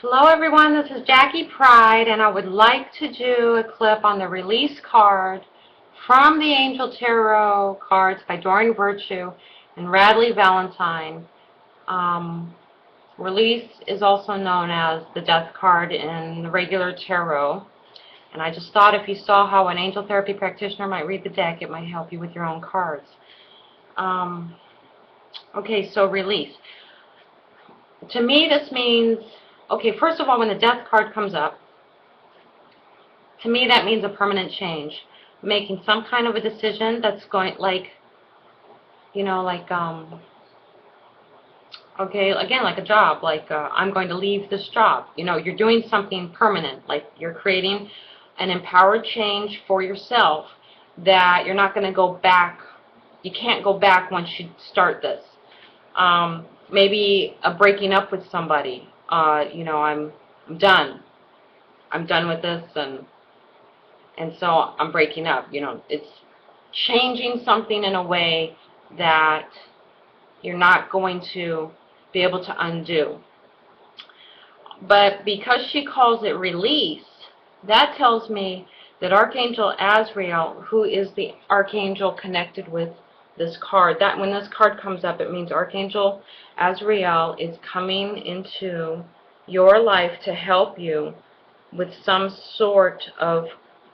Hello everyone, this is Jackie Pride, and I would like to do a clip on the release card from the Angel Tarot cards by Doreen Virtue and Radleigh Valentine. Release is also known as the death card in the regular tarot, and I just thought if you saw how an angel therapy practitioner might read the deck, it might help you with your own cards. Okay, so release. To me, this means, okay, first of all, when the death card comes up, to me that means a permanent change. Making some kind of a decision that's going, okay, again, like a job, I'm going to leave this job. You're doing something permanent, like you're creating an empowered change for yourself that you're not going to go back. You can't go back once you start this. Maybe a breaking up with somebody. I'm done. I'm done with this, and so I'm breaking up. It's changing something in a way that you're not going to be able to undo. But because she calls it release, that tells me that Archangel Azrael, who is the archangel connected with this card, that when this card comes up, it means Archangel Azrael is coming into your life to help you with some sort of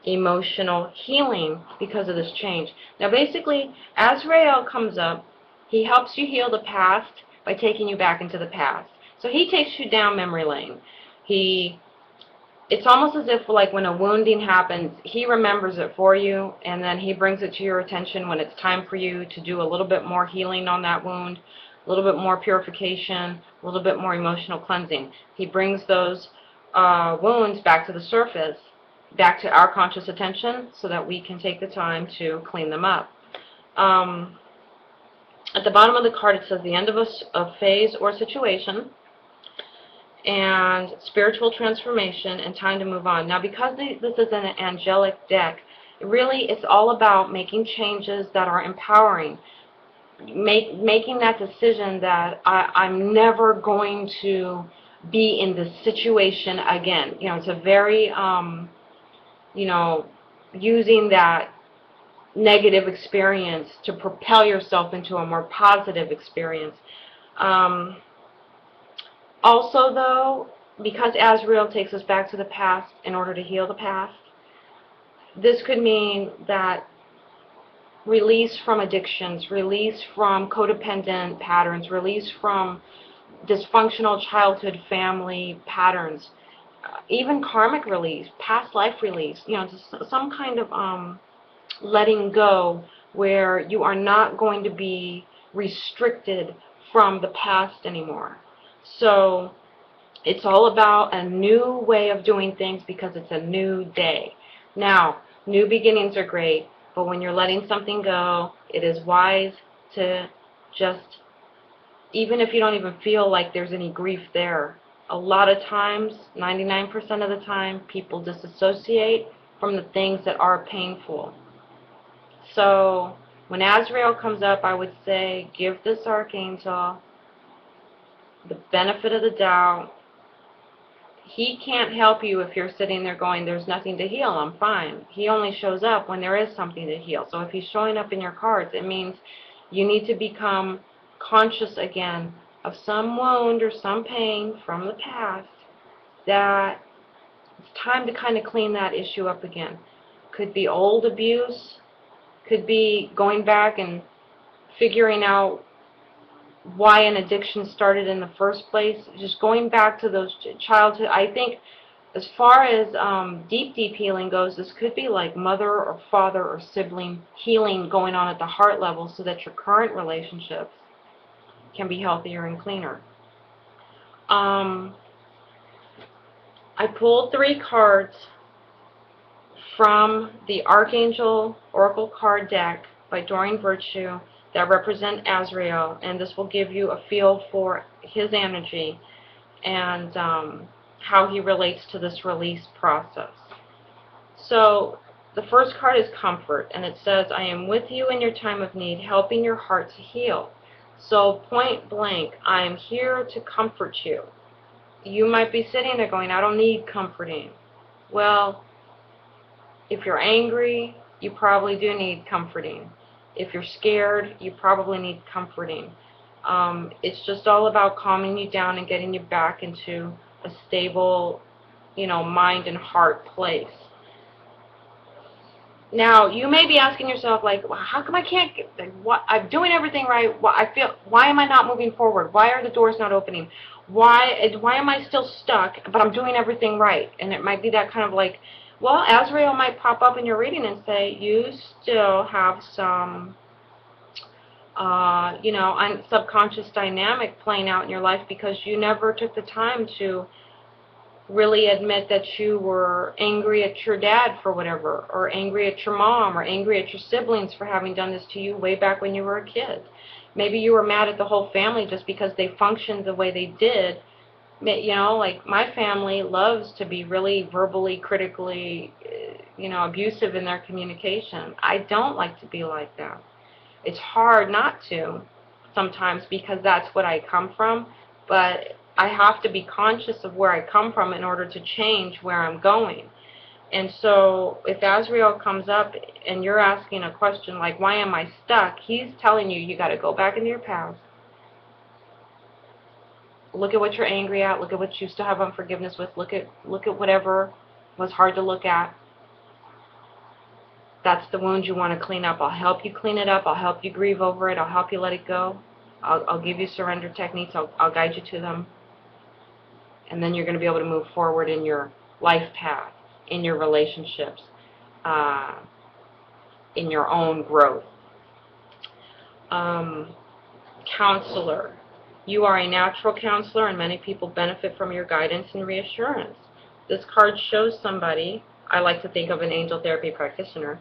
emotional healing because of this change. Now basically, Azrael comes up, he helps you heal the past by taking you back into the past. So he takes you down memory lane. It's almost as if, like, when a wounding happens, he remembers it for you, and then he brings it to your attention when it's time for you to do a little bit more healing on that wound, a little bit more purification, a little bit more emotional cleansing. He brings those wounds back to the surface, back to our conscious attention, so that we can take the time to clean them up. At the bottom of the card, it says the end of a phase or situation, and spiritual transformation, and time to move on. Now, because this is an angelic deck, really it's all about making changes that are empowering, making that decision that I'm never going to be in this situation again. It's a very, using that negative experience to propel yourself into a more positive experience. Also, though, because Azrael takes us back to the past in order to heal the past, this could mean that release from addictions, release from codependent patterns, release from dysfunctional childhood family patterns, even karmic release, past life release, just some kind of letting go where you are not going to be restricted from the past anymore. So it's all about a new way of doing things because it's a new day. Now, new beginnings are great, but when you're letting something go, it is wise to just, even if you don't even feel like there's any grief there, a lot of times, 99% of the time, people disassociate from the things that are painful. So when Azrael comes up, I would say give this archangel the benefit of the doubt. He can't help you if you're sitting there going, there's nothing to heal, I'm fine. He only shows up when there is something to heal. So if he's showing up in your cards, it means you need to become conscious again of some wound or some pain from the past, that it's time to kind of clean that issue up again. Could be old abuse, could be going back and figuring out why an addiction started in the first place, just going back to those childhood. I think as far as deep healing goes, this could be like mother or father or sibling healing going on at the heart level so that your current relationships can be healthier and cleaner. I pulled 3 cards from the Archangel Oracle card deck by Doreen Virtue that represent Azrael, and this will give you a feel for his energy and how he relates to this release process. So the first card is comfort, and it says, I am with you in your time of need, helping your heart to heal. So point blank, I am here to comfort you. you might be sitting there going, I don't need comforting. Well, if you're angry, you probably do need comforting. If you're scared, you probably need comforting. It's just all about calming you down and getting you back into a stable, mind and heart place. Now, you may be asking yourself, like, well, how come I can't get, like, what, I'm doing everything right, why am I not moving forward? Why are the doors not opening? Why am I still stuck, but I'm doing everything right? And it might be that kind of like, well, Azrael might pop up in your reading and say, you still have some, subconscious dynamic playing out in your life because you never took the time to really admit that you were angry at your dad for whatever, or angry at your mom, or angry at your siblings for having done this to you way back when you were a kid. Maybe you were mad at the whole family just because they functioned the way they did. Like my family loves to be really verbally, critically, abusive in their communication. I don't like to be like that. It's hard not to sometimes because that's what I come from, but I have to be conscious of where I come from in order to change where I'm going. And so if Azrael comes up and you're asking a question like, why am I stuck? He's telling you, you got to go back into your past. Look at what you're angry at. Look at what you still have unforgiveness with. Look at whatever was hard to look at. That's the wound you want to clean up. I'll help you clean it up. I'll help you grieve over it. I'll help you let it go. I'll give you surrender techniques. I'll guide you to them. And then you're going to be able to move forward in your life path, in your relationships, in your own growth. Counselor. You are a natural counselor, and many people benefit from your guidance and reassurance. This card shows somebody, I like to think of an angel therapy practitioner,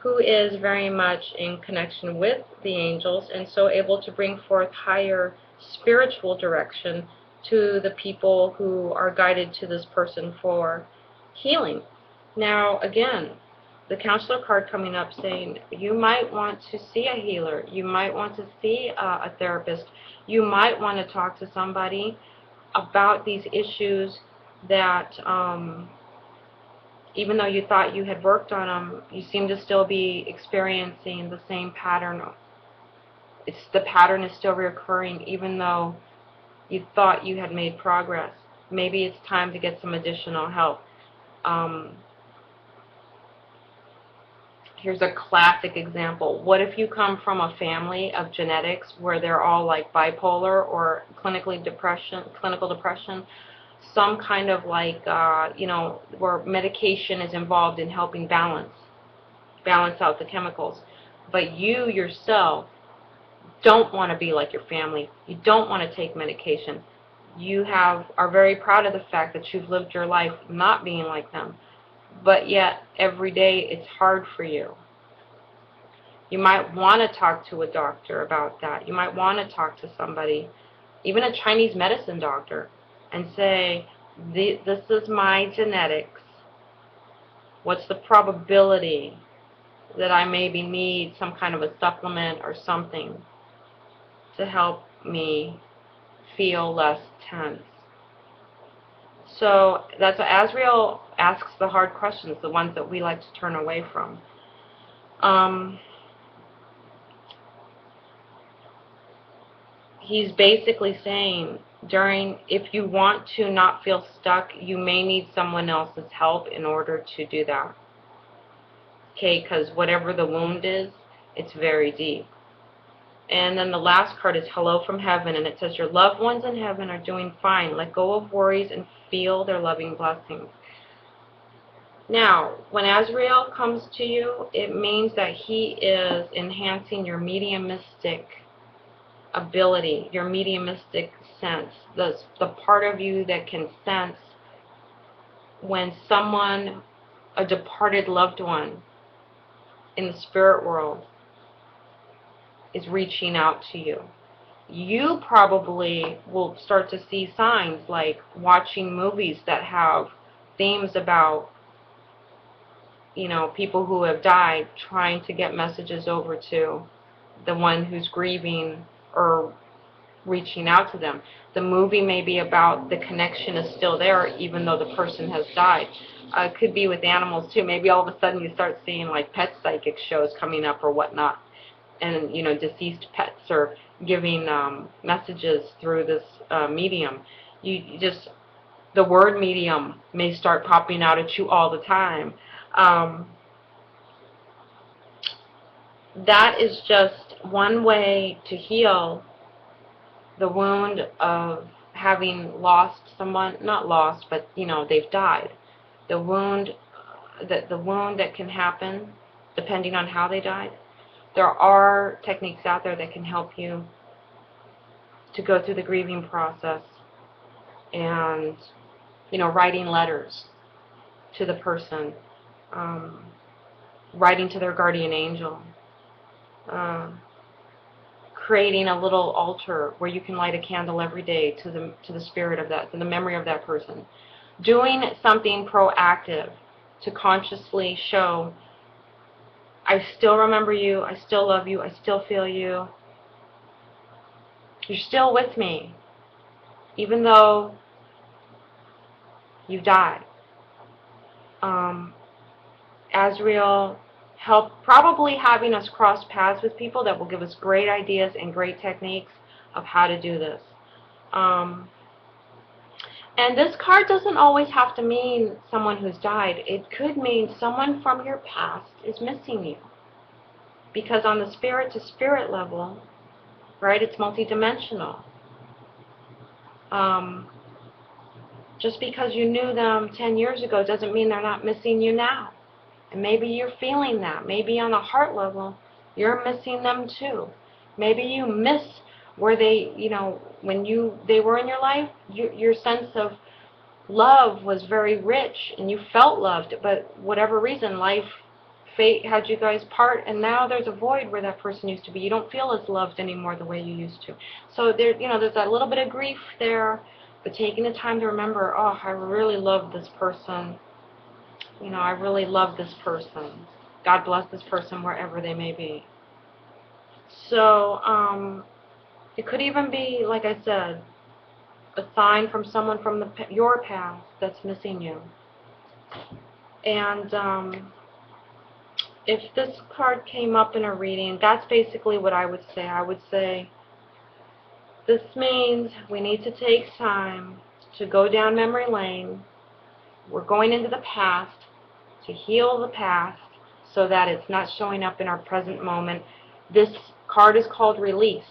who is very much in connection with the angels and so able to bring forth higher spiritual direction to the people who are guided to this person for healing. Now, again, the counselor card coming up saying you might want to see a healer, you might want to see a therapist, you might want to talk to somebody about these issues that even though you thought you had worked on them, you seem to still be experiencing the same pattern. The pattern is still recurring even though you thought you had made progress. Maybe it's time to get some additional help. Here's a classic example. What if you come from a family of genetics where they're all like bipolar or clinical depression, some kind of like, where medication is involved in helping balance out the chemicals. But you yourself don't want to be like your family. You don't want to take medication. You are very proud of the fact that you've lived your life not being like them. But yet, every day, it's hard for you. You might want to talk to a doctor about that. You might want to talk to somebody, even a Chinese medicine doctor, and say, this is my genetics. What's the probability that I maybe need some kind of a supplement or something to help me feel less tense? So that's what Azrael asks, the hard questions, the ones that we like to turn away from. He's basically saying, if you want to not feel stuck, you may need someone else's help in order to do that. Okay, because whatever the wound is, it's very deep. And then the last card is Hello from Heaven, and it says, your loved ones in heaven are doing fine. Let go of worries and feel their loving blessings. Now, when Azrael comes to you, it means that he is enhancing your mediumistic ability, your mediumistic sense, the part of you that can sense when someone, a departed loved one in the spirit world, is reaching out to you. You probably will start to see signs like watching movies that have themes about, people who have died, trying to get messages over to the one who's grieving or reaching out to them. The movie may be about the connection is still there even though the person has died. It could be with animals too. Maybe all of a sudden you start seeing like pet psychic shows coming up or whatnot, and you know, deceased pets are giving messages through this medium. You just, the word medium may start popping out at you all the time. That is just one way to heal the wound of having lost someone, not lost, but you know, they've died. The wound that can happen depending on how they died. There are techniques out there that can help you to go through the grieving process, and you know, writing letters to the person, writing to their guardian angel, creating a little altar where you can light a candle every day to the spirit of that, to the memory of that person. Doing something proactive to consciously show, I still remember you, I still love you, I still feel you, you're still with me, even though you died. Azrael probably having us cross paths with people that will give us great ideas and great techniques of how to do this. And this card doesn't always have to mean someone who's died. It could mean someone from your past is missing you. Because on the spirit-to-spirit level, right, it's multidimensional. Just because you knew them 10 years ago doesn't mean they're not missing you now. And maybe you're feeling that. Maybe on a heart level, you're missing them too. Maybe you miss where they, you know, when they were in your life, your sense of love was very rich and you felt loved, but whatever reason, life, fate had you guys part, and now there's a void where that person used to be. You don't feel as loved anymore the way you used to. So there, you know, there's that little bit of grief there, but taking the time to remember, oh, I really love this person. You know, I really love this person. God bless this person wherever they may be. So, it could even be, like I said, a sign from someone from your past that's missing you. And if this card came up in a reading, that's basically what I would say. I would say, this means we need to take time to go down memory lane. We're going into the past to heal the past so that it's not showing up in our present moment. This card is called release.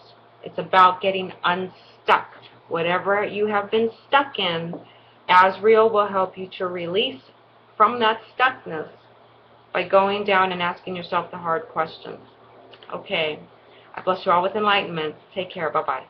It's about getting unstuck. Whatever you have been stuck in, Azrael will help you to release from that stuckness by going down and asking yourself the hard questions. Okay. I bless you all with enlightenment. Take care. Bye-bye.